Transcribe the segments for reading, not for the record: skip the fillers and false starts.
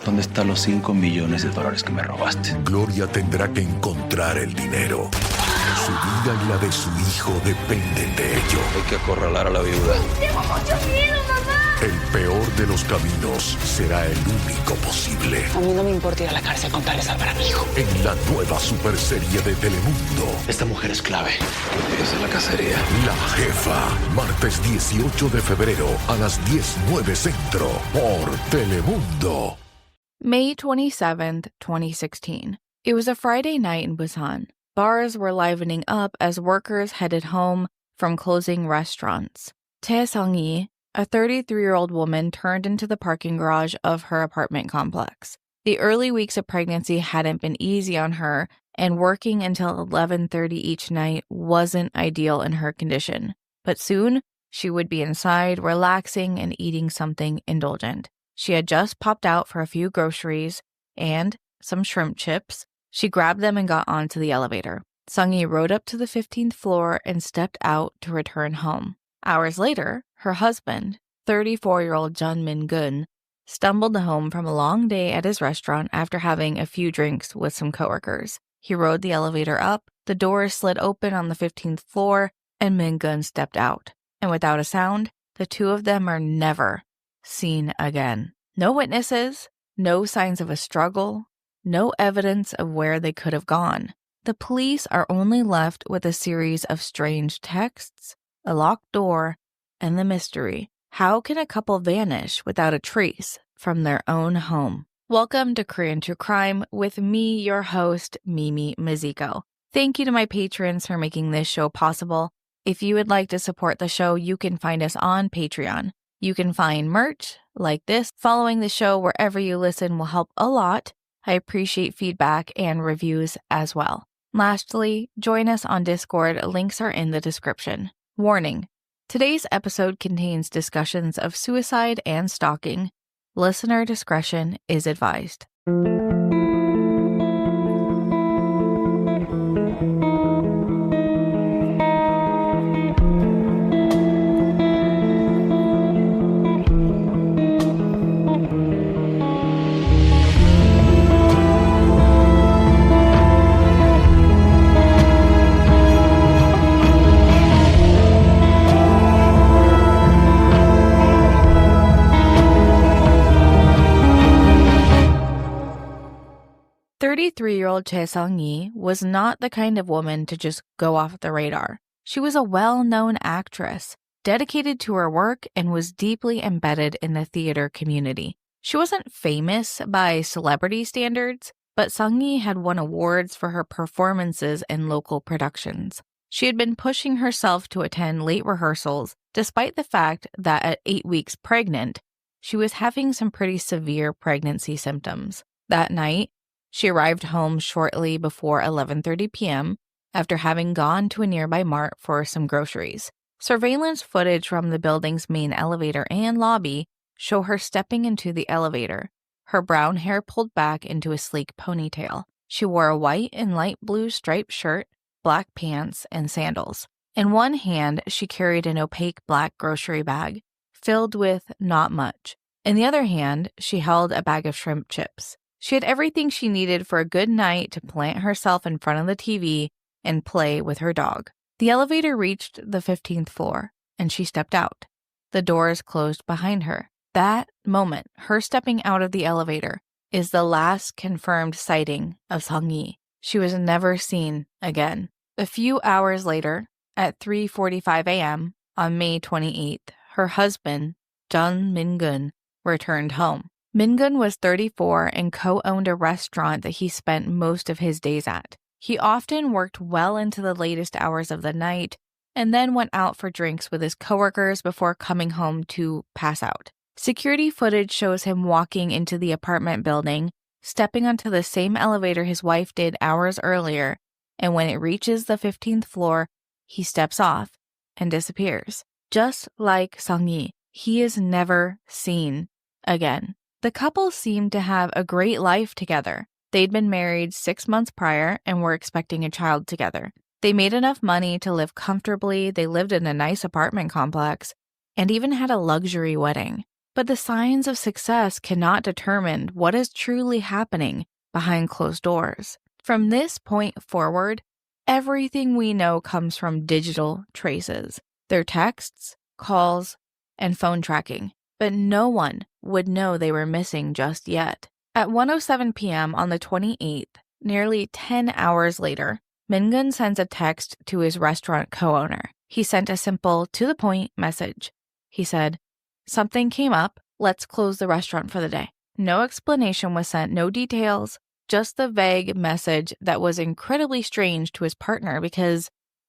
¿Dónde están los $5 millones que me robaste? Gloria tendrá que encontrar el dinero. Su vida y la de su hijo dependen de ello. Hay que acorralar a la viuda. ¡Tengo mucho miedo, mamá! El peor de los caminos será el único posible. A mí no me importa ir a la cárcel con tal de salvar a mi hijo. En la nueva superserie de Telemundo. Esta mujer es clave. Esa es la cacería. La Jefa. Martes 18 de febrero a las 10:09 Centro por Telemundo. May 27th, 2016. It was a Friday night in Busan. Bars were livening up as workers headed home from closing restaurants. Tae Sung-hee, a 33-year-old woman, turned into the parking garage of her apartment complex. The early weeks of pregnancy hadn't been easy on her, and working until 11:30 each night wasn't ideal in her condition. But soon, she would be inside, relaxing and eating something indulgent. She had just popped out for a few groceries and some shrimp chips. She grabbed them and got onto the elevator. Sung-hee rode up to the 15th floor and stepped out to return home. Hours later, her husband, 34-year-old Jun Min-gun, stumbled home from a long day at his restaurant after having a few drinks with some coworkers. He rode the elevator up, the doors slid open on the 15th floor, and Min-gun stepped out. And without a sound, the two of them are never seen again. No witnesses, no signs of a struggle, no evidence of where they could have gone. The police are only left with a series of strange texts, a locked door, and the mystery. How can a couple vanish without a trace from their own home? Welcome to Korean True Crime with me, your host, Mimi Mizuko. Thank you to my patrons for making this show possible. If you would like to support the show, you can find us on Patreon. You can find merch like this. Following the show wherever you listen will help a lot. I appreciate feedback and reviews as well. Lastly, join us on Discord. Links are in the description. Warning: today's episode contains discussions of suicide and stalking. Listener discretion is advised. 33-year-old Tae Sung-hee was not the kind of woman to just go off the radar. She was a well-known actress, dedicated to her work, and was deeply embedded in the theater community. She wasn't famous by celebrity standards, but Sung-hee had won awards for her performances in local productions. She had been pushing herself to attend late rehearsals, despite the fact that at 8 weeks pregnant, she was having some pretty severe pregnancy symptoms. That night, she arrived home shortly before 11:30 p.m. after having gone to a nearby mart for some groceries. Surveillance footage from the building's main elevator and lobby show her stepping into the elevator, her brown hair pulled back into a sleek ponytail. She wore a white and light blue striped shirt, black pants, and sandals. In one hand, she carried an opaque black grocery bag, filled with not much. In the other hand, she held a bag of shrimp chips. She had everything she needed for a good night to plant herself in front of the TV and play with her dog. The elevator reached the 15th floor, and she stepped out. The doors closed behind her. That moment, her stepping out of the elevator, is the last confirmed sighting of Sung-hee. She was never seen again. A few hours later, at 3:45 a.m. on May 28th, her husband, Jun Min-gun, returned home. Min-gun was 34 and co-owned a restaurant that he spent most of his days at. He often worked well into the latest hours of the night and then went out for drinks with his coworkers before coming home to pass out. Security footage shows him walking into the apartment building, stepping onto the same elevator his wife did hours earlier, and when it reaches the 15th floor, he steps off and disappears. Just like Sung-hee, he is never seen again. The couple seemed to have a great life together. They'd been married 6 months prior and were expecting a child together. They made enough money to live comfortably, they lived in a nice apartment complex, and even had a luxury wedding. but the signs of success cannot determine what is truly happening behind closed doors. From this point forward, everything we know comes from digital traces, their texts, calls, and phone tracking. But no one would know they were missing just yet. At 1:07 p.m. on the 28th, nearly 10 hours later, Mingun sends a text to his restaurant co-owner. He sent a simple, to-the-point message. He said, "Something came up. Let's close the restaurant for the day." No explanation was sent, no details, just the vague message that was incredibly strange to his partner because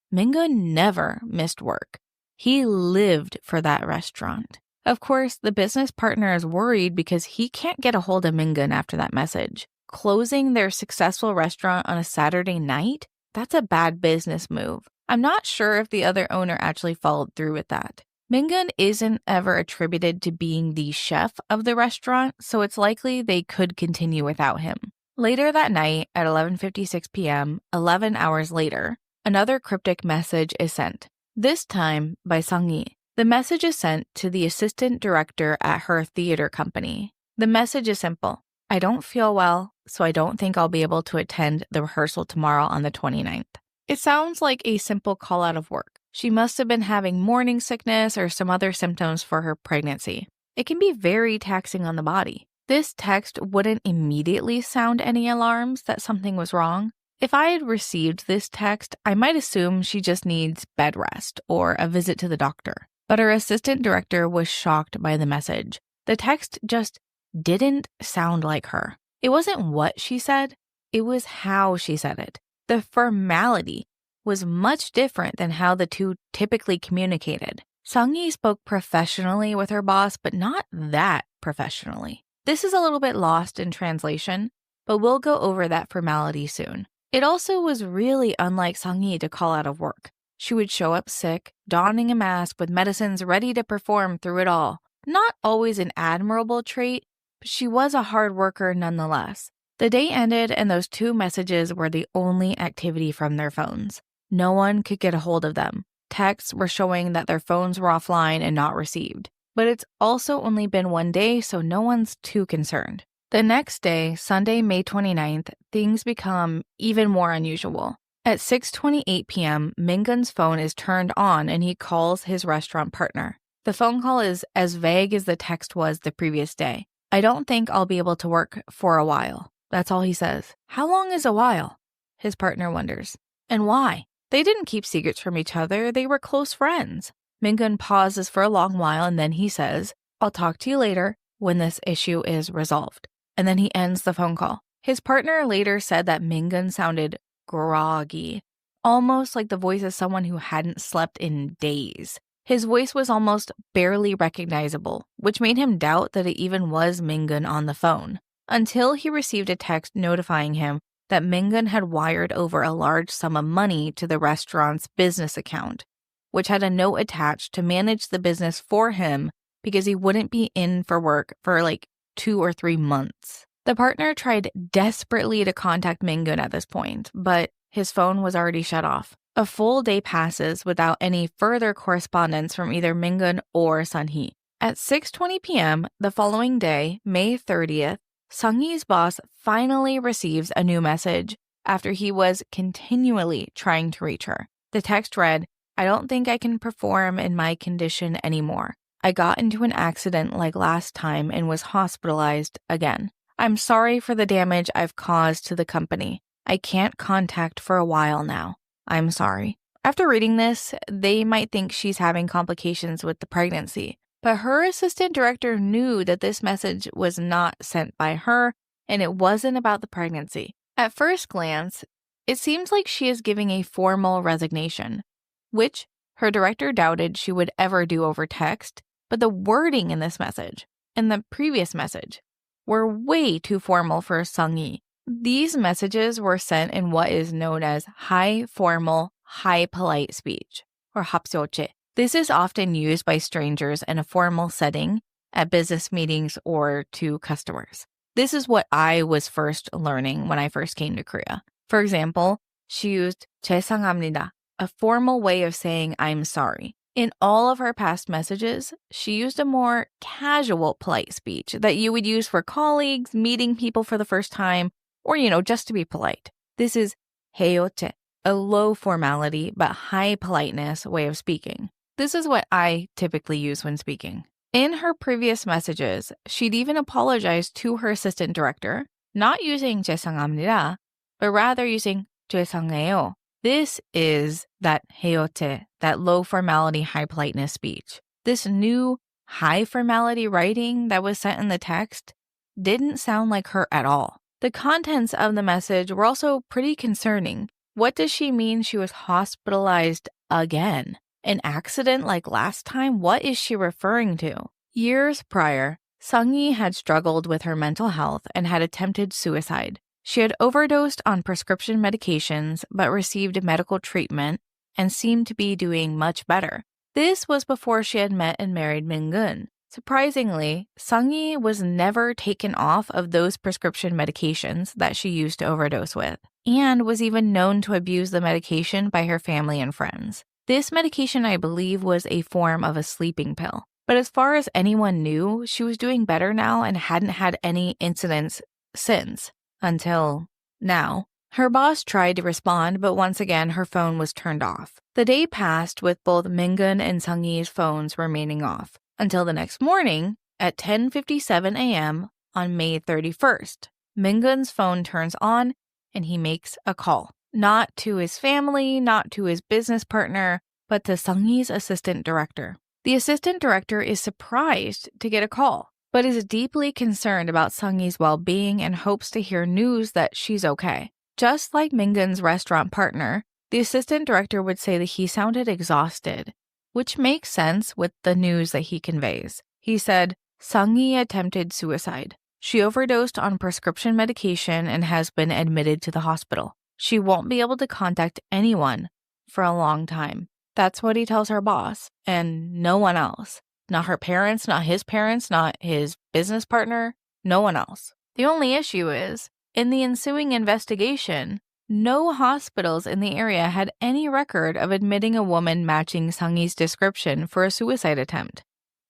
Mingun never missed work. He lived for that restaurant. Of course, the business partner is worried because he can't get a hold of Mingun after that message. Closing their successful restaurant on a Saturday night? That's a bad business move. I'm not sure if the other owner actually followed through with that. Mingun isn't ever attributed to being the chef of the restaurant, so it's likely they could continue without him. Later that night, at 11:56 p.m., 11 hours later, another cryptic message is sent, this time by Sang-hee. The message is sent to the assistant director at her theater company. The message is simple. "I don't feel well, so I don't think I'll be able to attend the rehearsal tomorrow on the 29th. It sounds like a simple call out of work. She must have been having morning sickness or some other symptoms for her pregnancy. It can be very taxing on the body. This text wouldn't immediately sound any alarms that something was wrong. If I had received this text, I might assume she just needs bed rest or a visit to the doctor. But her assistant director was shocked by the message. The text just didn't sound like her. It wasn't what she said, it was how she said it. The formality was much different than how the two typically communicated. Sang-hee spoke professionally with her boss, but not that professionally. This is a little bit lost in translation, but we'll go over that formality soon. It also was really unlike Sang-hee to call out of work. She would show up sick, donning a mask with medicines ready to perform through it all. Not always an admirable trait, but she was a hard worker nonetheless. The day ended and those two messages were the only activity from their phones. No one could get a hold of them. Texts were showing that their phones were offline and not received. But it's also only been one day, so no one's too concerned. The next day, Sunday, May 29th, things become even more unusual. At 6:28 p.m., Mingun's phone is turned on and he calls his restaurant partner. The phone call is as vague as the text was the previous day. "I don't think I'll be able to work for a while." That's all he says. How long is a while? His partner wonders. And why? They didn't keep secrets from each other. They were close friends. Mingun pauses for a long while and then he says, "I'll talk to you later when this issue is resolved." And then he ends the phone call. His partner later said that Mingun sounded groggy, almost like the voice of someone who hadn't slept in days. His voice was almost barely recognizable, which made him doubt that it even was Mingun on the phone, until he received a text notifying him that Mingun had wired over a large sum of money to the restaurant's business account, which had a note attached to manage the business for him because he wouldn't be in for work for like 2 or 3 months. The partner tried desperately to contact Mingun at this point, but his phone was already shut off. A full day passes without any further correspondence from either Mingun or Sang-hee. At 6:20 p.m. the following day, May 30th, Sang-hee's boss finally receives a new message after he was continually trying to reach her. The text read, "I don't think I can perform in my condition anymore. I got into an accident like last time and was hospitalized again. I'm sorry for the damage I've caused to the company. I can't contact for a while now. I'm sorry." After reading this, they might think she's having complications with the pregnancy. But her assistant director knew that this message was not sent by her and it wasn't about the pregnancy. At first glance, it seems like she is giving a formal resignation, which her director doubted she would ever do over text. But the wording in this message and the previous message were way too formal for Sang-hee. These messages were sent in what is known as high formal, high polite speech, or 합sioche. This is often used by strangers in a formal setting, at business meetings, or to customers. This is what I was first learning when I first came to Korea. For example, she used 죄송합니다, a formal way of saying I'm sorry. In all of her past messages, she used a more casual, polite speech that you would use for colleagues, meeting people for the first time, or, just to be polite. This is heyote, a low formality but high politeness way of speaking. This is what I typically use when speaking. In her previous messages, she'd even apologized to her assistant director, not using 죄송합니다, but rather using 죄송해요. This is that heyote, that low formality, high politeness speech. This new high formality writing that was sent in the text didn't sound like her at all. The contents of the message were also pretty concerning. What does she mean she was hospitalized again? An accident like last time? What is she referring to? Years prior, Sung-yi had struggled with her mental health and had attempted suicide. She had overdosed on prescription medications but received medical treatment and seemed to be doing much better. This was before she had met and married Min-gun. Surprisingly, Sung-yi was never taken off of those prescription medications that she used to overdose with, and was even known to abuse the medication by her family and friends. This medication, I believe, was a form of a sleeping pill. But as far as anyone knew, she was doing better now and hadn't had any incidents since. Until now. Her boss tried to respond, but once again, her phone was turned off. The day passed with both Min-gun and Sung-yi's phones remaining off, until the next morning at 10:57 a.m. on May 31st. Min-gun's phone turns on and he makes a call. Not to his family, not to his business partner, but to Sung-yi's assistant director. The assistant director is surprised to get a call, but is deeply concerned about Sung-yi's well-being and hopes to hear news that she's okay. Just like Min-gun's restaurant partner, the assistant director would say that he sounded exhausted, which makes sense with the news that he conveys. He said, Sung-yi attempted suicide. She overdosed on prescription medication and has been admitted to the hospital. She won't be able to contact anyone for a long time. That's what he tells her boss, and no one else. Not her parents, not his parents, not his business partner, no one else. The only issue is, in the ensuing investigation, no hospitals in the area had any record of admitting a woman matching Sung-yi's description for a suicide attempt.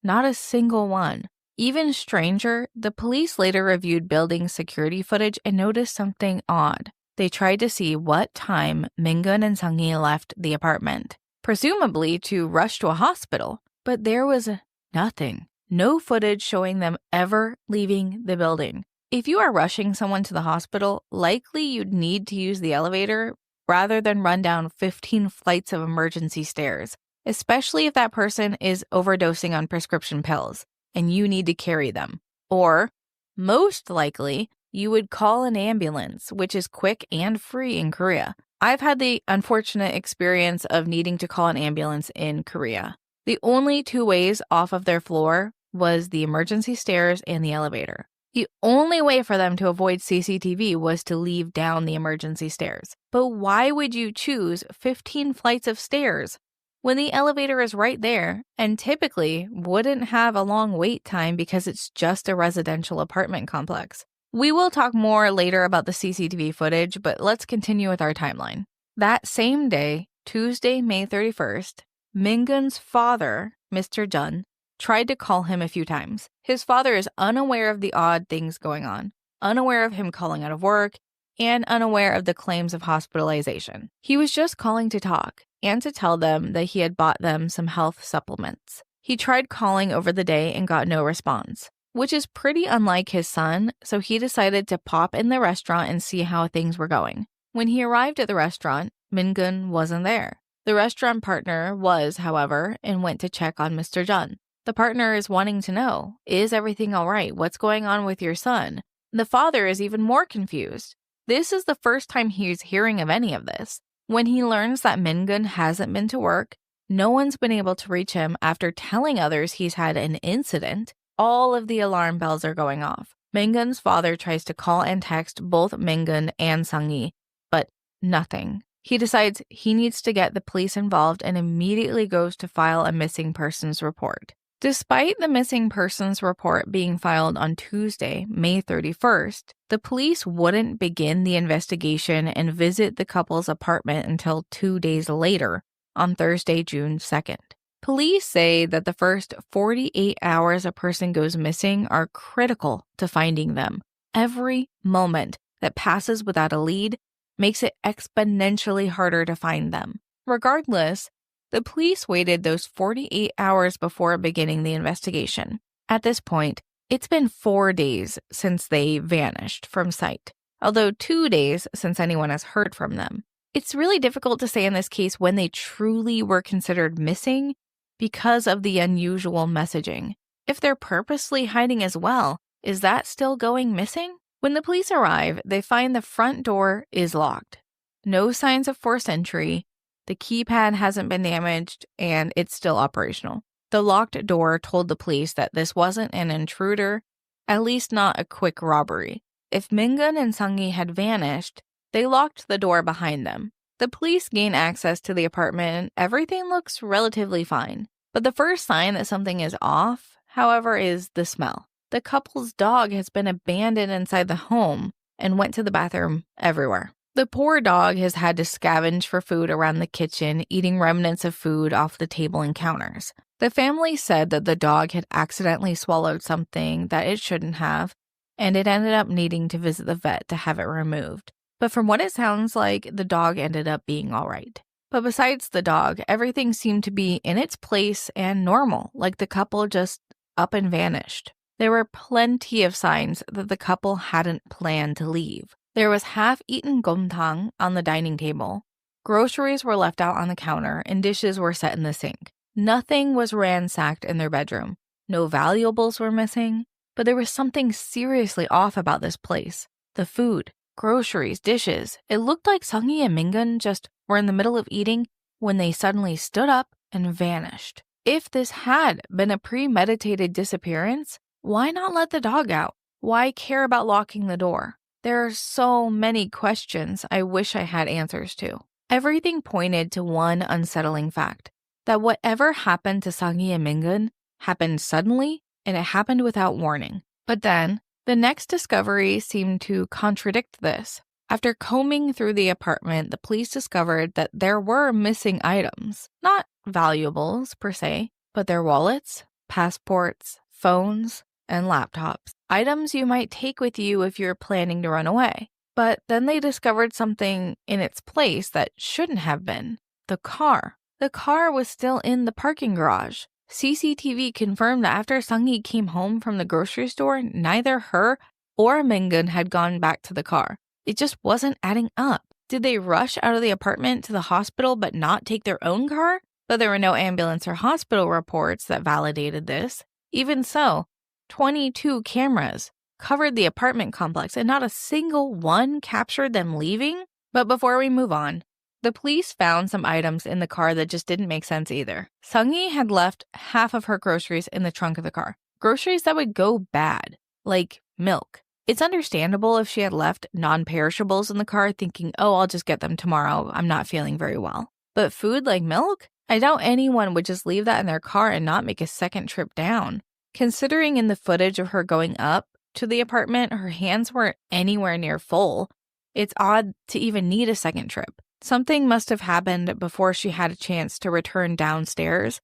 Not a single one. Even stranger, the police later reviewed building security footage and noticed something odd. They tried to see what time Min-gun and Sung-yi left the apartment, presumably to rush to a hospital, but there was nothing. No footage showing them ever leaving the building. If you are rushing someone to the hospital, likely you'd need to use the elevator rather than run down 15 flights of emergency stairs, especially if that person is overdosing on prescription pills and you need to carry them. Or, most likely, you would call an ambulance, which is quick and free in Korea. I've had the unfortunate experience of needing to call an ambulance in Korea. The only two ways off of their floor was the emergency stairs and the elevator. The only way for them to avoid CCTV was to leave down the emergency stairs. But why would you choose 15 flights of stairs when the elevator is right there and typically wouldn't have a long wait time because it's just a residential apartment complex? We will talk more later about the CCTV footage, but let's continue with our timeline. That same day, Tuesday, May 31st, Min-gun's father, Mr. Jun, tried to call him a few times. His father is unaware of the odd things going on, unaware of him calling out of work, and unaware of the claims of hospitalization. He was just calling to talk and to tell them that he had bought them some health supplements. He tried calling over the day and got no response, which is pretty unlike his son, so he decided to pop in the restaurant and see how things were going. When he arrived at the restaurant, Min-gun wasn't there. The restaurant partner was, however, and went to check on Mr. Jun. The partner is wanting to know, is everything all right? What's going on with your son? The father is even more confused. This is the first time he's hearing of any of this. When he learns that Min-gun hasn't been to work, no one's been able to reach him after telling others he's had an incident, all of the alarm bells are going off. Min-gun's father tries to call and text both Min-gun and Sung-yi, but nothing. He decides he needs to get the police involved and immediately goes to file a missing persons report. Despite the missing persons report being filed on Tuesday, May 31st, the police wouldn't begin the investigation and visit the couple's apartment until 2 days later, on Thursday, June 2nd. Police say that the first 48 hours a person goes missing are critical to finding them. Every moment that passes without a lead makes it exponentially harder to find them. Regardless, the police waited those 48 hours before beginning the investigation. At this point, it's been 4 days since they vanished from sight, although 2 days since anyone has heard from them. It's really difficult to say in this case when they truly were considered missing because of the unusual messaging. If they're purposely hiding as well, is that still going missing? When the police arrive, they find the front door is locked. No signs of forced entry, the keypad hasn't been damaged, and it's still operational. The locked door told the police that this wasn't an intruder, at least not a quick robbery. If Mingun and Sung-hee had vanished, they locked the door behind them. The police gain access to the apartment and everything looks relatively fine. But the first sign that something is off, however, is the smell. The couple's dog has been abandoned inside the home and went to the bathroom everywhere. The poor dog has had to scavenge for food around the kitchen, eating remnants of food off the table and counters. The family said that the dog had accidentally swallowed something that it shouldn't have, and it ended up needing to visit the vet to have it removed. But from what it sounds like, the dog ended up being all right. But besides the dog, everything seemed to be in its place and normal, like the couple just up and vanished. There were plenty of signs that the couple hadn't planned to leave. There was half-eaten gomtang on the dining table. Groceries were left out on the counter, and dishes were set in the sink. Nothing was ransacked in their bedroom. No valuables were missing, but there was something seriously off about this place. The food, groceries, dishes. It looked like Sung-hee and Mingun just were in the middle of eating when they suddenly stood up and vanished. If this had been a premeditated disappearance, why not let the dog out? Why care about locking the door? There are so many questions I wish I had answers to. Everything pointed to one unsettling fact, that whatever happened to Sung-hee and Mingun happened suddenly and it happened without warning. But then, the next discovery seemed to contradict this. After combing through the apartment, the police discovered that there were missing items. Not valuables per se, but their wallets, passports, phones, and laptops. Items you might take with you if you're planning to run away. But then they discovered something in its place that shouldn't have been. The car. The car was still in the parking garage. CCTV confirmed that after Sung-hee came home from the grocery store, neither her or Mingun had gone back to the car. It just wasn't adding up. Did they rush out of the apartment to the hospital but not take their own car? But there were no ambulance or hospital reports that validated this. Even so, 22 cameras covered the apartment complex and not a single one captured them leaving? But before we move on, the police found some items in the car that just didn't make sense either. Sung-hee had left half of her groceries in the trunk of the car. Groceries that would go bad, like milk. It's understandable if she had left non-perishables in the car thinking, oh, I'll just get them tomorrow. I'm not feeling very well. But food like milk? I doubt anyone would just leave that in their car and not make a second trip down. Considering in the footage of her going up to the apartment, her hands weren't anywhere near full. It's odd to even need a second trip. Something must have happened before she had a chance to return downstairs,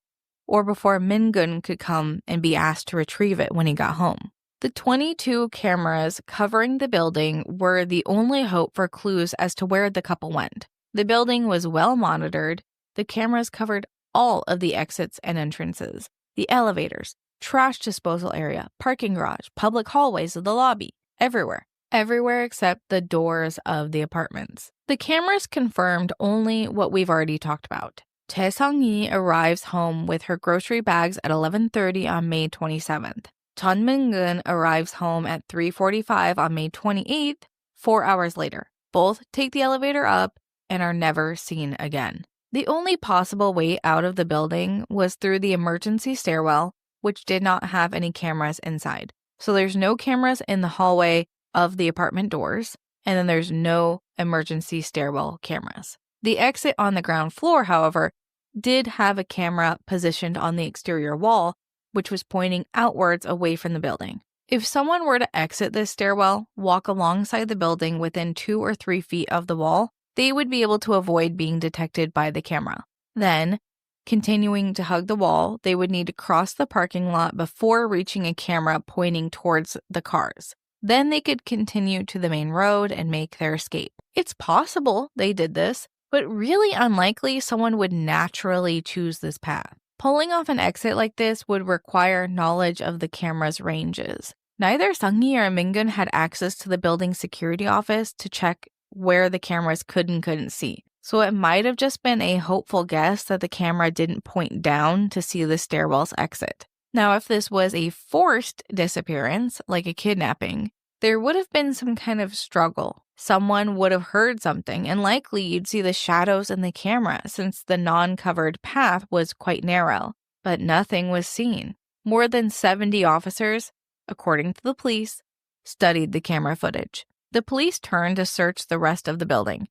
or before Mingun could come and be asked to retrieve it when he got home. The 22 cameras covering the building were the only hope for clues as to where the couple went. The building was well monitored. The cameras covered all of the exits and entrances, the elevators, trash disposal area, parking garage, public hallways of the lobby, everywhere. Everywhere except the doors of the apartments. The cameras confirmed only what we've already talked about. Tae Sung-hee arrives home with her grocery bags at 11:30 on May 27th. Chun Min-gun arrives home at 3:45 on May 28th, 4 hours later. Both take the elevator up and are never seen again. The only possible way out of the building was through the emergency stairwell, which did not have any cameras inside. So there's no cameras in the hallway of the apartment doors, and then there's no emergency stairwell cameras. The exit on the ground floor, however, did have a camera positioned on the exterior wall, which was pointing outwards away from the building. If someone were to exit this stairwell, walk alongside the building within 2 or 3 feet of the wall, they would be able to avoid being detected by the camera. Then, Continuing to hug the wall, they would need to cross the parking lot before reaching a camera pointing towards the cars. Then they could continue to the main road and make their escape. It's possible they did this, but really unlikely someone would naturally choose this path. Pulling off an exit like this would require knowledge of the camera's ranges. Neither Sang-hee or Min-gun had access to the building's security office to check where the cameras could and couldn't see. So it might have just been a hopeful guess that the camera didn't point down to see the stairwell's exit. Now, if this was a forced disappearance, like a kidnapping, there would have been some kind of struggle. Someone would have heard something, and likely you'd see the shadows in the camera since the non-covered path was quite narrow. But nothing was seen. More than 70 officers, according to the police, studied the camera footage. The police turned to search the rest of the building.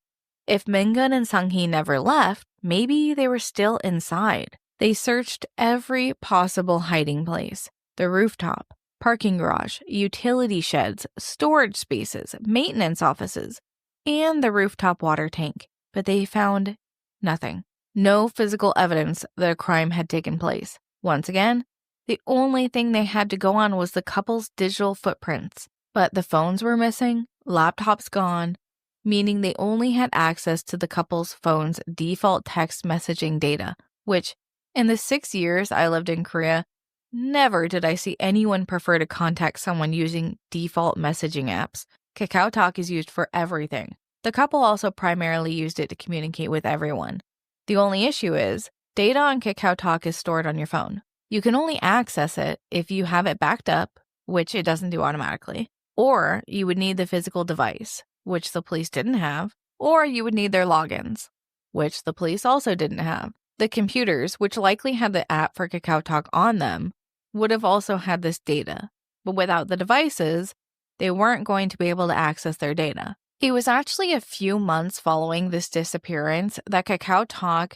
If Min-gun and Sang-hee never left, maybe they were still inside. They searched every possible hiding place. The rooftop, parking garage, utility sheds, storage spaces, maintenance offices, and the rooftop water tank. But they found nothing. No physical evidence that a crime had taken place. Once again, the only thing they had to go on was the couple's digital footprints. But the phones were missing, laptops gone, meaning they only had access to the couple's phone's default text messaging data, which, in the 6 years I lived in Korea, never did I see anyone prefer to contact someone using default messaging apps. KakaoTalk is used for everything. The couple also primarily used it to communicate with everyone. The only issue is, data on KakaoTalk is stored on your phone. You can only access it if you have it backed up, which it doesn't do automatically, or you would need the physical device, which the police didn't have, or you would need their logins, which the police also didn't have. The computers, which likely had the app for KakaoTalk on them, would have also had this data, but without the devices, they weren't going to be able to access their data. It was actually a few months following this disappearance that KakaoTalk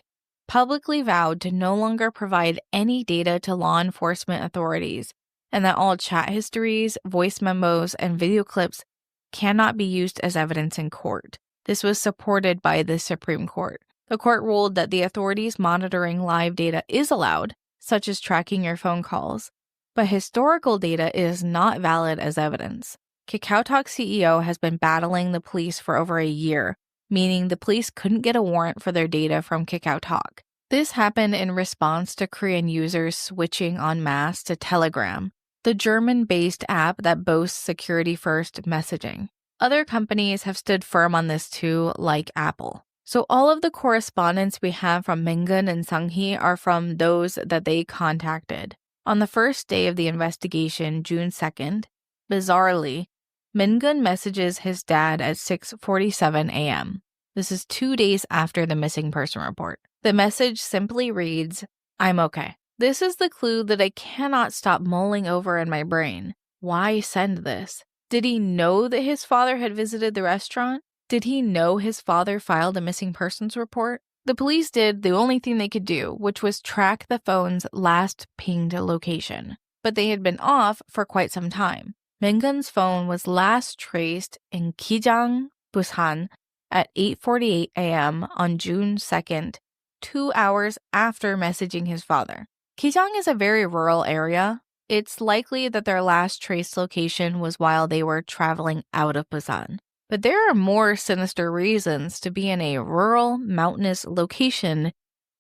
publicly vowed to no longer provide any data to law enforcement authorities, and that all chat histories, voice memos, and video clips cannot be used as evidence in court. This was supported by the Supreme Court. The court ruled that the authorities monitoring live data is allowed, such as tracking your phone calls, but historical data is not valid as evidence. KakaoTalk's CEO has been battling the police for over a year, meaning the police couldn't get a warrant for their data from KakaoTalk. This happened in response to Korean users switching en masse to Telegram, the German-based app that boasts security-first messaging. Other companies have stood firm on this too, like Apple. So all of the correspondence we have from Min-gun and Sang-hee are from those that they contacted. On the first day of the investigation, June 2nd, bizarrely, Min-gun messages his dad at 6:47 a.m. This is 2 days after the missing person report. The message simply reads, "I'm okay." This is the clue that I cannot stop mulling over in my brain. Why send this? Did he know that his father had visited the restaurant? Did he know his father filed a missing persons report? The police did the only thing they could do, which was track the phone's last pinged location. But they had been off for quite some time. Min-gun's phone was last traced in Kijang, Busan at 8:48 a.m. on June 2nd, 2 hours after messaging his father. Kijang is a very rural area. It's likely that their last traced location was while they were traveling out of Busan. But there are more sinister reasons to be in a rural, mountainous location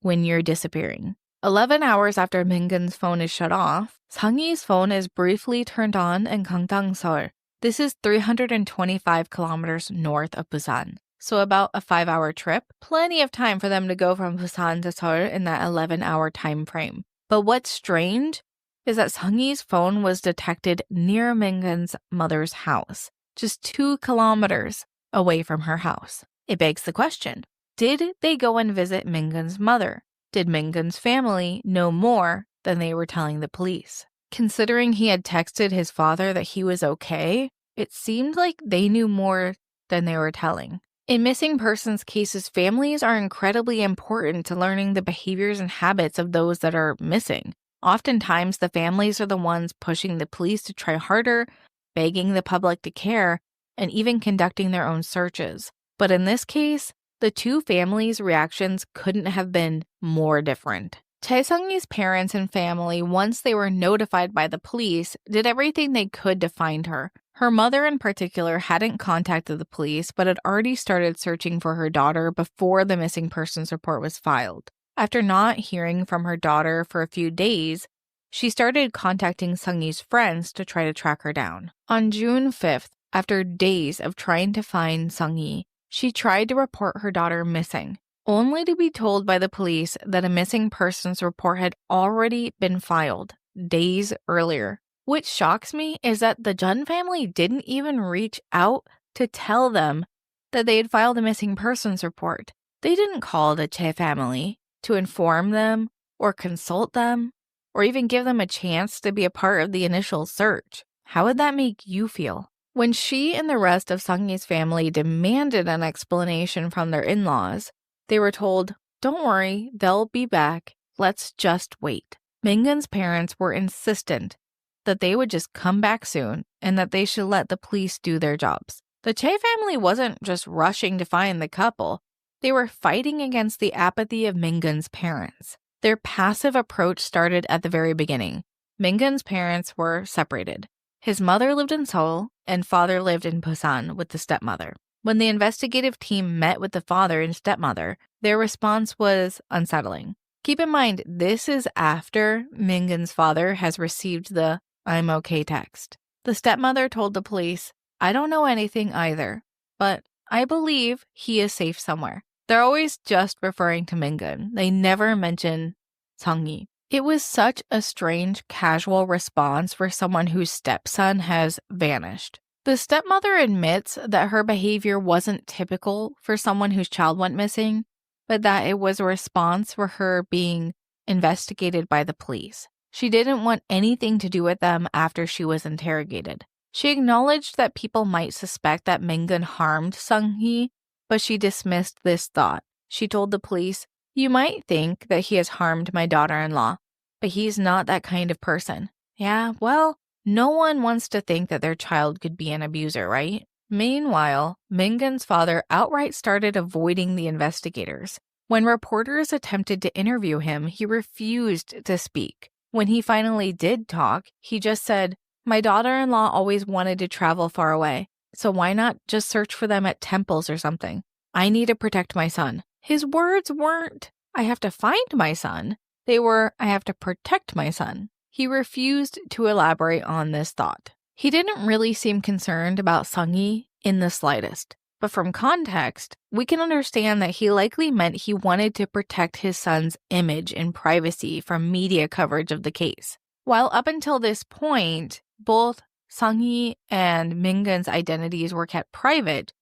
when you're disappearing. 11 hours after Min-gun's phone is shut off, Sang-hee's phone is briefly turned on in Gangdang, Seoul. This is 325 kilometers north of Busan. So about a 5-hour trip. Plenty of time for them to go from Busan to Seoul in that 11-hour time frame. But what's strange is that Sang-hee's phone was detected near Min-gun's mother's house, just 2 kilometers away from her house. It begs the question, did they go and visit Min-gun's mother? Did Min-gun's family know more than they were telling the police? Considering he had texted his father that he was okay, it seemed like they knew more than they were telling. In missing persons cases, families are incredibly important to learning the behaviors and habits of those that are missing. Oftentimes, the families are the ones pushing the police to try harder, begging the public to care, and even conducting their own searches. But in this case, the two families' reactions couldn't have been more different. Chae Sung-yi's parents and family, once they were notified by the police, did everything they could to find her. Her mother in particular hadn't contacted the police, but had already started searching for her daughter before the missing persons report was filed. After not hearing from her daughter for a few days, she started contacting Sung-yi's friends to try to track her down. On June 5th, after days of trying to find Sung-yi, she tried to report her daughter missing, only to be told by the police that a missing persons report had already been filed days earlier. What shocks me is that the Jun family didn't even reach out to tell them that they had filed a missing persons report. They didn't call the Chae family to inform them or consult them or even give them a chance to be a part of the initial search. How would that make you feel? When she and the rest of Sung-yi's family demanded an explanation from their in-laws, they were told, "Don't worry, they'll be back. Let's just wait." Mingun's parents were insistent that they would just come back soon and that they should let the police do their jobs. The Chae family wasn't just rushing to find the couple. They were fighting against the apathy of Mingun's parents. Their passive approach started at the very beginning. Mingun's parents were separated. His mother lived in Seoul and father lived in Busan with the stepmother. When the investigative team met with the father and stepmother, their response was unsettling. Keep in mind, this is after Mingun's father has received the "I'm okay" text. The stepmother told the police, "I don't know anything either, but I believe he is safe somewhere." They're always just referring to Mingun. They never mention Sung-yi. It was such a strange, casual response for someone whose stepson has vanished. The stepmother admits that her behavior wasn't typical for someone whose child went missing, but that it was a response for her being investigated by the police. She didn't want anything to do with them after she was interrogated. She acknowledged that people might suspect that Mingun harmed Sung-hee, but she dismissed this thought. She told the police, "You might think that he has harmed my daughter-in-law, but he's not that kind of person." Yeah, well, no one wants to think that their child could be an abuser, right? Meanwhile, Mingun's father outright started avoiding the investigators. When reporters attempted to interview him, he refused to speak. When he finally did talk, he just said, "My daughter-in-law always wanted to travel far away, so why not just search for them at temples or something? I need to protect my son." His words weren't, "I have to find my son." They were, "I have to protect my son." He refused to elaborate on this thought. He didn't really seem concerned about Sung-yi in the slightest. But from context, we can understand that he likely meant he wanted to protect his son's image and privacy from media coverage of the case. While up until this point, both Sung-yi and Mingun's identities were kept private,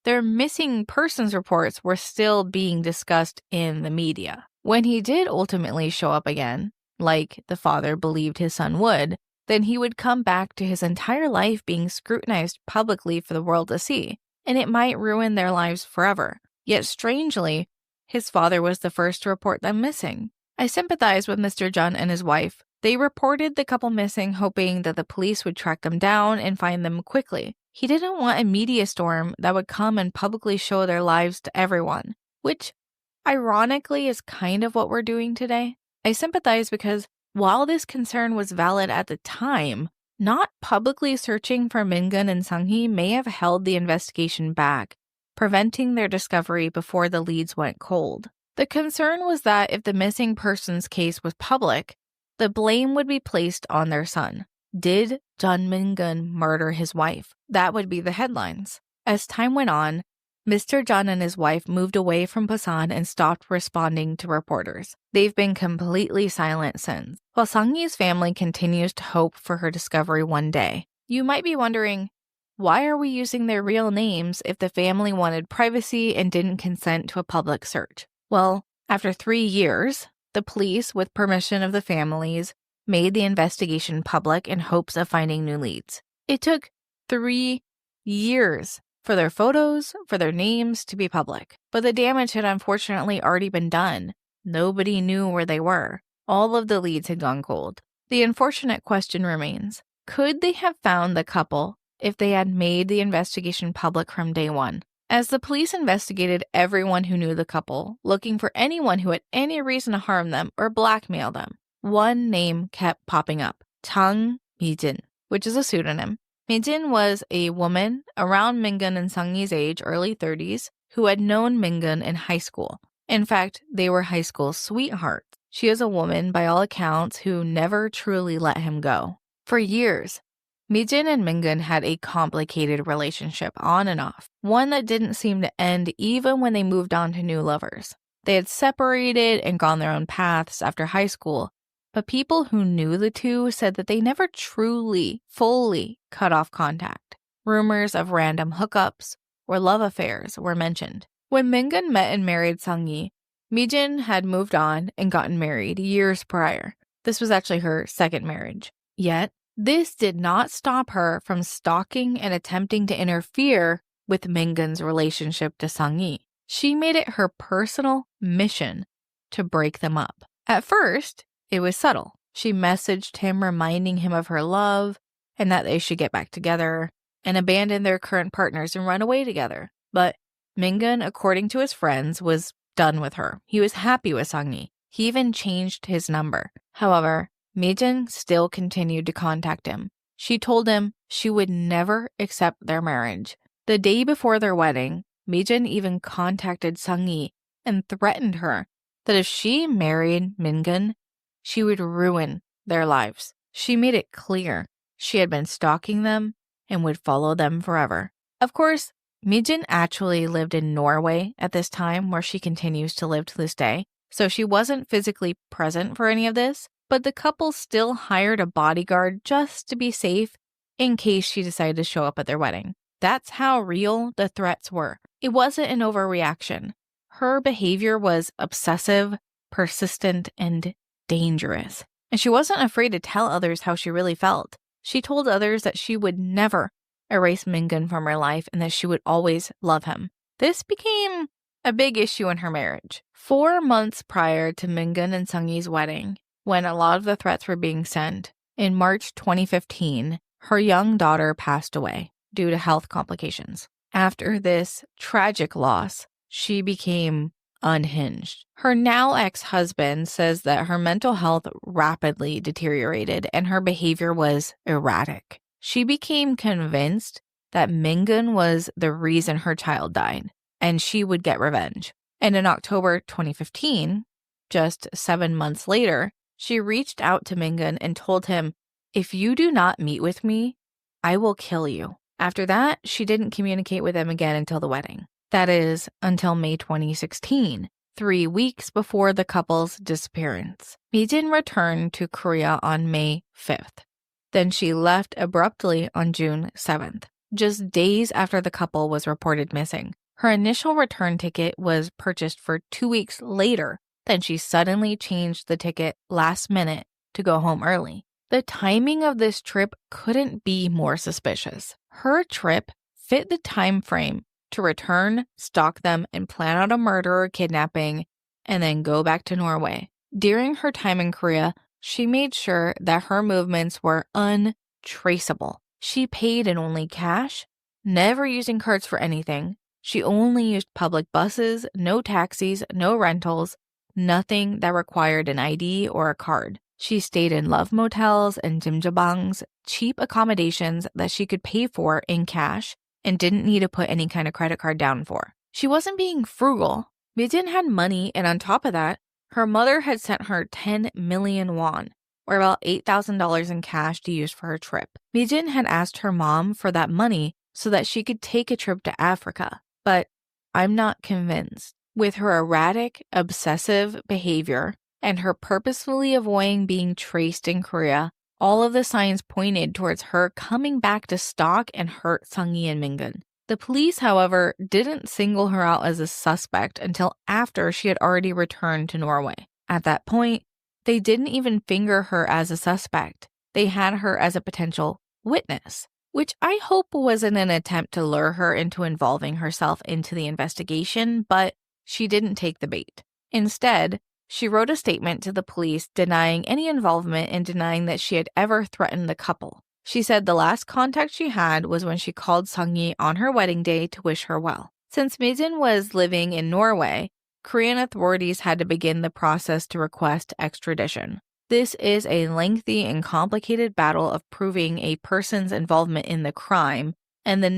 their missing persons reports were still being discussed in the media. When he did ultimately show up again, like the father believed his son would, then he would come back to his entire life being scrutinized publicly for the world to see, and it might ruin their lives forever. Yet strangely, his father was the first to report them missing. I sympathize with Mr. Jun and his wife. They reported the couple missing, hoping that the police would track them down and find them quickly. He didn't want a media storm that would come and publicly show their lives to everyone, which ironically is kind of what we're doing today. I sympathize because while this concern was valid at the time, not publicly searching for Mingun and Sung-hee may have held the investigation back, preventing their discovery before the leads went cold. The concern was that if the missing persons case was public, the blame would be placed on their son. Did Jun Mingun murder his wife? That would be the headlines. As time went on, Mr. Jun and his wife moved away from Busan and stopped responding to reporters. They've been completely silent since, while Sung-yi's family continues to hope for her discovery one day. You might be wondering, why are we using their real names if the family wanted privacy and didn't consent to a public search? Well, after 3 years, the police, with permission of the families, made the investigation public in hopes of finding new leads. It took 3 years for their photos, for their names to be public. But the damage had unfortunately already been done. Nobody knew where they were. All of the leads had gone cold. The unfortunate question remains, could they have found the couple if they had made the investigation public from day one? As the police investigated everyone who knew the couple, looking for anyone who had any reason to harm them or blackmail them, one name kept popping up: Chang Mi-jin, which is a pseudonym. Mi-jin was a woman around Mingun and Sang-yi's age, early 30s, who had known Mingun in high school. In fact, they were high school sweethearts. She is a woman, by all accounts, who never truly let him go. For years, Mi-jin and Mingun had a complicated relationship on and off, one that didn't seem to end even when they moved on to new lovers. They had separated and gone their own paths after high school, but people who knew the two said that they never truly, fully cut off contact. Rumors of random hookups or love affairs were mentioned. When Mingun met and married Sang-yi, Mi-jin had moved on and gotten married years prior. This was actually her second marriage. Yet, this did not stop her from stalking and attempting to interfere with Mingun's relationship to Sang-yi. She made it her personal mission to break them up. At first, it was subtle. She messaged him reminding him of her love and that they should get back together and abandon their current partners and run away together. But Mingun, according to his friends, was done with her. He was happy with Sang-yi. He even changed his number. However, Mi-jin still continued to contact him. She told him she would never accept their marriage. The day before their wedding, Mi-jin even contacted Sang-yi and threatened her that if she married Mingun, she would ruin their lives. She made it clear she had been stalking them and would follow them forever. Of course, Mi-jin actually lived in Norway at this time, where she continues to live to this day, so she wasn't physically present for any of this, but the couple still hired a bodyguard just to be safe in case she decided to show up at their wedding. That's how real the threats were. It wasn't an overreaction. Her behavior was obsessive, persistent, and dangerous. And she wasn't afraid to tell others how she really felt. She told others that she would never erase Mingun from her life and that she would always love him. This became a big issue in her marriage. 4 months prior to Mingun and Sang-yi's wedding, when a lot of the threats were being sent, in March 2015, her young daughter passed away due to health complications. After this tragic loss, she became unhinged. Her now ex-husband says that her mental health rapidly deteriorated and her behavior was erratic. She became convinced that Mingun was the reason her child died, and she would get revenge. And in October 2015, just 7 months later, she reached out to Mingun and told him, "If you do not meet with me, I will kill you." After that, she didn't communicate with him again until the wedding. That is, until May 2016, 3 weeks before the couple's disappearance. Mi-jin returned to Korea on May 5th. Then she left abruptly on June 7th, just days after the couple was reported missing. Her initial return ticket was purchased for 2 weeks later. Then she suddenly changed the ticket last minute to go home early. The timing of this trip couldn't be more suspicious. Her trip fit the time frame to return, stalk them, and plan out a murder or kidnapping, and then go back to Norway. During her time in Korea, she made sure that her movements were untraceable. She paid in only cash, never using cards for anything. She only used public buses, no taxis, no rentals, nothing that required an ID or a card. She stayed in love motels and jjimjabangs, cheap accommodations that she could pay for in cash and didn't need to put any kind of credit card down for. She wasn't being frugal. Mi-jin had money, and on top of that, her mother had sent her 10 million won, or about $8,000 in cash to use for her trip. Mi-jin had asked her mom for that money so that she could take a trip to Africa. But I'm not convinced. With her erratic, obsessive behavior and her purposefully avoiding being traced in Korea, all of the signs pointed towards her coming back to stalk and hurt Sang-yi and Mingun. The police, however, didn't single her out as a suspect until after she had already returned to Norway. At that point, they didn't even finger her as a suspect. They had her as a potential witness, which I hope was in an attempt to lure her into involving herself into the investigation, but she didn't take the bait. Instead, she wrote a statement to the police denying any involvement and denying that she had ever threatened the couple. She said the last contact she had was when she called Sang-yi on her wedding day to wish her well. Since Mijin was living in Norway, Korean authorities had to begin the process to request extradition. This is a lengthy and complicated battle of proving a person's involvement in the crime and the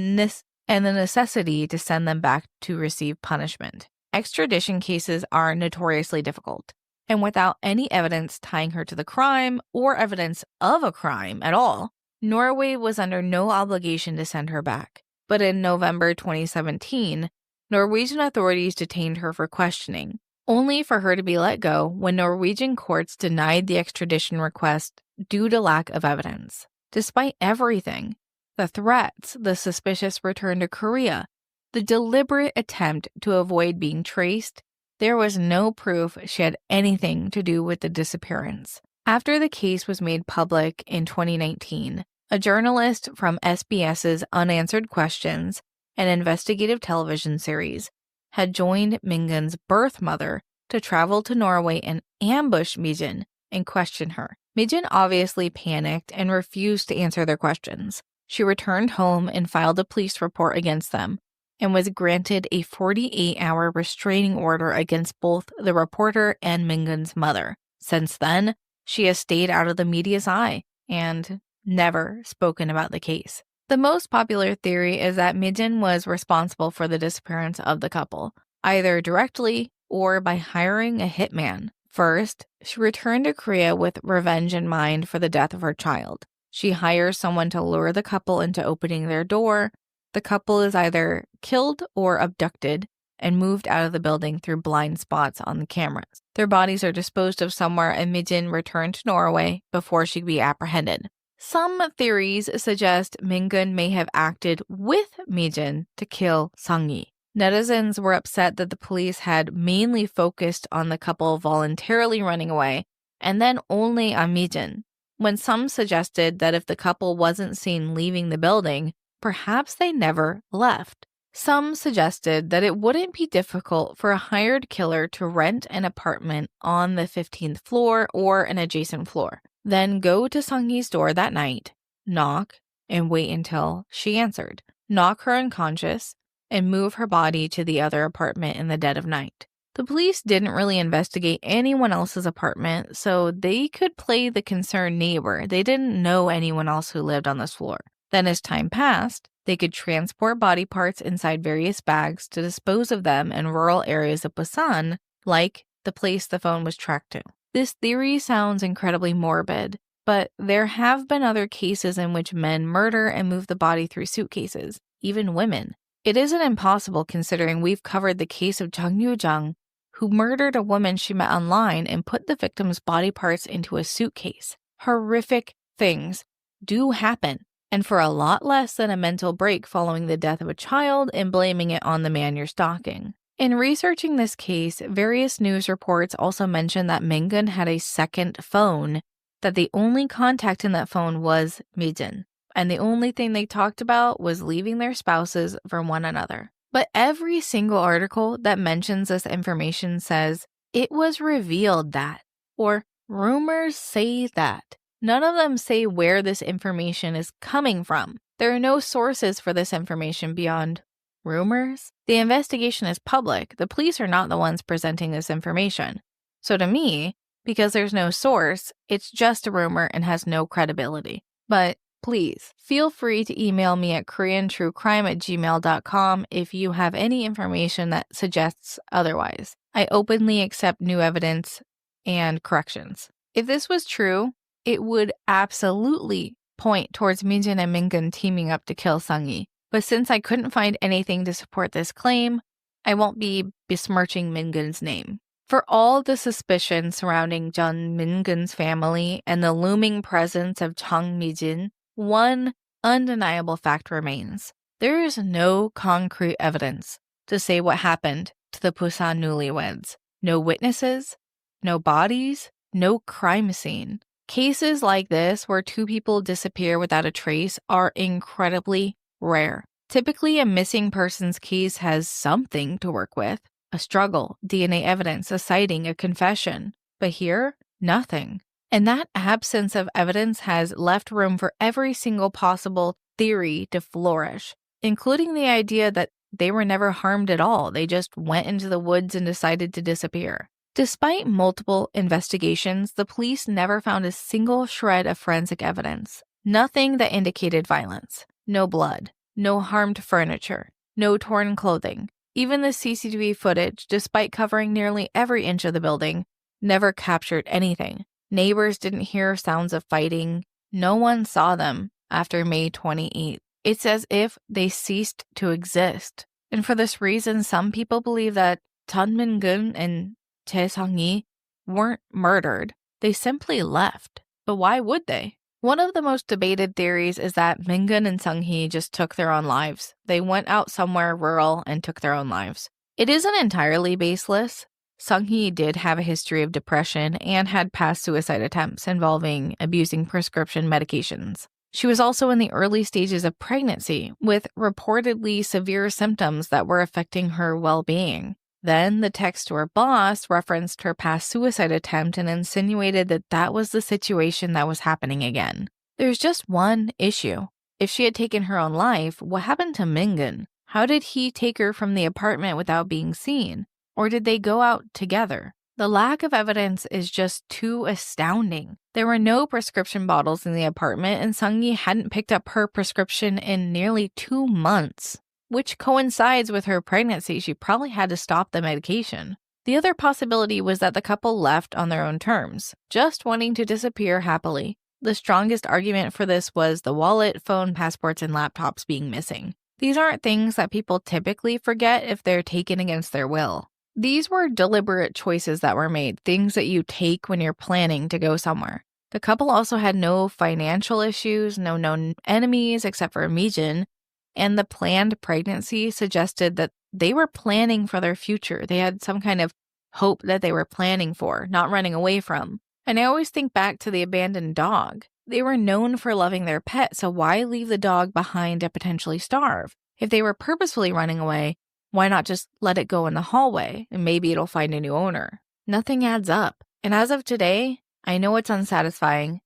necessity to send them back to receive punishment. Extradition cases are notoriously difficult, and without any evidence tying her to the crime or evidence of a crime at all, Norway was under no obligation to send her back. But in November 2017, Norwegian authorities detained her for questioning, only for her to be let go when Norwegian courts denied the extradition request due to lack of evidence. Despite everything, the threats, the suspicious return to Korea, the deliberate attempt to avoid being traced, there was no proof she had anything to do with the disappearance. After the case was made public in 2019, a journalist from SBS's Unanswered Questions, an investigative television series, had joined Mingun's birth mother to travel to Norway and ambush Mijin and question her. Mijin obviously panicked and refused to answer their questions. She returned home and filed a police report against them and was granted a 48-hour restraining order against both the reporter and Mingun's mother. Since then, she has stayed out of the media's eye and never spoken about the case. The most popular theory is that Mijin was responsible for the disappearance of the couple, either directly or by hiring a hitman. First, she returned to Korea with revenge in mind for the death of her child. She hires someone to lure the couple into opening their door. The couple is either killed or abducted and moved out of the building through blind spots on the cameras. Their bodies are disposed of somewhere and Mijin returned to Norway before she could be apprehended. Some theories suggest Mingun may have acted with Mijin to kill Sang-yi. Netizens were upset that the police had mainly focused on the couple voluntarily running away and then only on Mijin, when some suggested that if the couple wasn't seen leaving the building, perhaps they never left. Some suggested that it wouldn't be difficult for a hired killer to rent an apartment on the 15th floor or an adjacent floor, then go to Sang-yi's door that night, knock, and wait until she answered, knock her unconscious, and move her body to the other apartment in the dead of night. The police didn't really investigate anyone else's apartment, so they could play the concerned neighbor. They didn't know anyone else who lived on this floor. Then as time passed, they could transport body parts inside various bags to dispose of them in rural areas of Busan, like the place the phone was tracked to. This theory sounds incredibly morbid, but there have been other cases in which men murder and move the body through suitcases, even women. It isn't impossible considering we've covered the case of Jung Yoo-jung, who murdered a woman she met online and put the victim's body parts into a suitcase. Horrific things do happen, and for a lot less than a mental break following the death of a child and blaming it on the man you're stalking. In researching this case, various news reports also mentioned that Mingun had a second phone, that the only contact in that phone was Mijin, and the only thing they talked about was leaving their spouses for one another. But every single article that mentions this information says, it was revealed that, or rumors say that. None of them say where this information is coming from. There are no sources for this information beyond rumors. The investigation is public. The police are not the ones presenting this information. So to me, because there's no source, it's just a rumor and has no credibility. But please, feel free to email me at koreantruecrime@gmail.com if you have any information that suggests otherwise. I openly accept new evidence and corrections. If this was true, it would absolutely point towards Mijin and Mingun teaming up to kill Sang-yi. But since I couldn't find anything to support this claim, I won't be besmirching Mingun's name. For all the suspicion surrounding Jun Mingun's family and the looming presence of Jung Mijin, one undeniable fact remains. There is no concrete evidence to say what happened to the Busan newlyweds. No witnesses, no bodies, no crime scene. Cases like this, where two people disappear without a trace, are incredibly rare. Typically, a missing persons case has something to work with. A struggle, DNA evidence, a sighting, a confession. But here, nothing. And that absence of evidence has left room for every single possible theory to flourish, including the idea that they were never harmed at all. They just went into the woods and decided to disappear. Despite multiple investigations, the police never found a single shred of forensic evidence. Nothing that indicated violence. No blood. No harmed furniture. No torn clothing. Even the CCTV footage, despite covering nearly every inch of the building, never captured anything. Neighbors didn't hear sounds of fighting. No one saw them after May 28th. It's as if they ceased to exist. And for this reason, some people believe that Tan Min-gun and Tae Sang-hee weren't murdered. They simply left. But why would they? One of the most debated theories is that Min-gun and Sang-hee just took their own lives. They went out somewhere rural and took their own lives. It isn't entirely baseless. Sang-hee did have a history of depression and had past suicide attempts involving abusing prescription medications. She was also in the early stages of pregnancy, with reportedly severe symptoms that were affecting her well-being. Then the text to her boss referenced her past suicide attempt and insinuated that that was the situation that was happening again. There's just one issue. If she had taken her own life, what happened to Min-gun? How did he take her from the apartment without being seen? Or did they go out together? The lack of evidence is just too astounding. There were no prescription bottles in the apartment, and Sang-hee hadn't picked up her prescription in nearly 2 months, which coincides with her pregnancy. She probably had to stop the medication. The other possibility was that the couple left on their own terms, just wanting to disappear happily. The strongest argument for this was the wallet, phone, passports, and laptops being missing. These aren't things that people typically forget if they're taken against their will. These were deliberate choices that were made, things that you take when you're planning to go somewhere. The couple also had no financial issues, no known enemies except for Mi-jin, and the planned pregnancy suggested that they were planning for their future. They had some kind of hope that they were planning for, not running away from. And I always think back to the abandoned dog. They were known for loving their pet, so why leave the dog behind to potentially starve? If they were purposefully running away, why not just let it go in the hallway and maybe it'll find a new owner? Nothing adds up. And as of today, I know it's unsatisfying,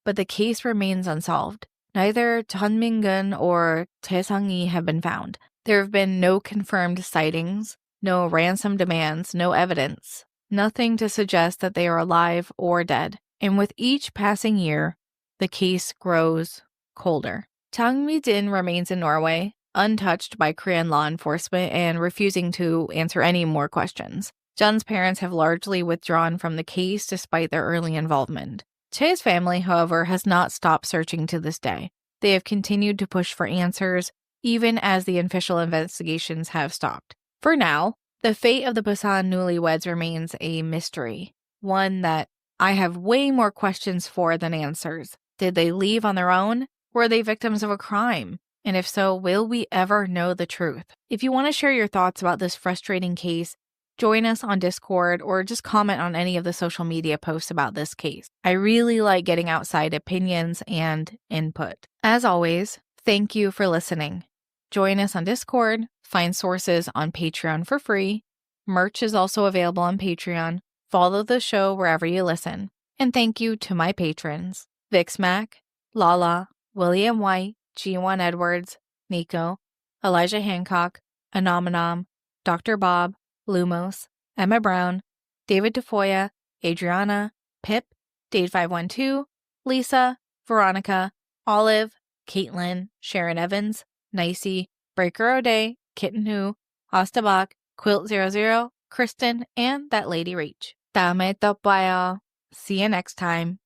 but the case remains unsolved. Neither Tan Min-gun or Tae Sang-hee have been found. There have been no confirmed sightings, no ransom demands, no evidence, nothing to suggest that they are alive or dead. And with each passing year, the case grows colder. Chang Mi-jin remains in Norway, untouched by Korean law enforcement and refusing to answer any more questions. Jun's parents have largely withdrawn from the case despite their early involvement. Che's family, however, has not stopped searching to this day. They have continued to push for answers, even as the official investigations have stopped. For now, the fate of the Busan newlyweds remains a mystery, one that I have way more questions for than answers. Did they leave on their own? Were they victims of a crime? And if so, will we ever know the truth? If you want to share your thoughts about this frustrating case, join us on Discord or just comment on any of the social media posts about this case. I really like getting outside opinions and input. As always, thank you for listening. Join us on Discord, find sources on Patreon for free. Merch is also available on Patreon. Follow the show wherever you listen. And thank you to my patrons, Vix Mac, Lala, William White, G1 Edwards, Nico, Elijah Hancock, Anomanom, Dr. Bob, Lumos, Emma Brown, David Tafoya, Adriana, Pip, Dade512, Lisa, Veronica, Olive, Caitlin, Sharon Evans, Nicey, Breaker O'Day, Kitten Who, Ostabach, Quilt00, Kristen, and That Lady Reach. 다음에 또 봐요. See you next time.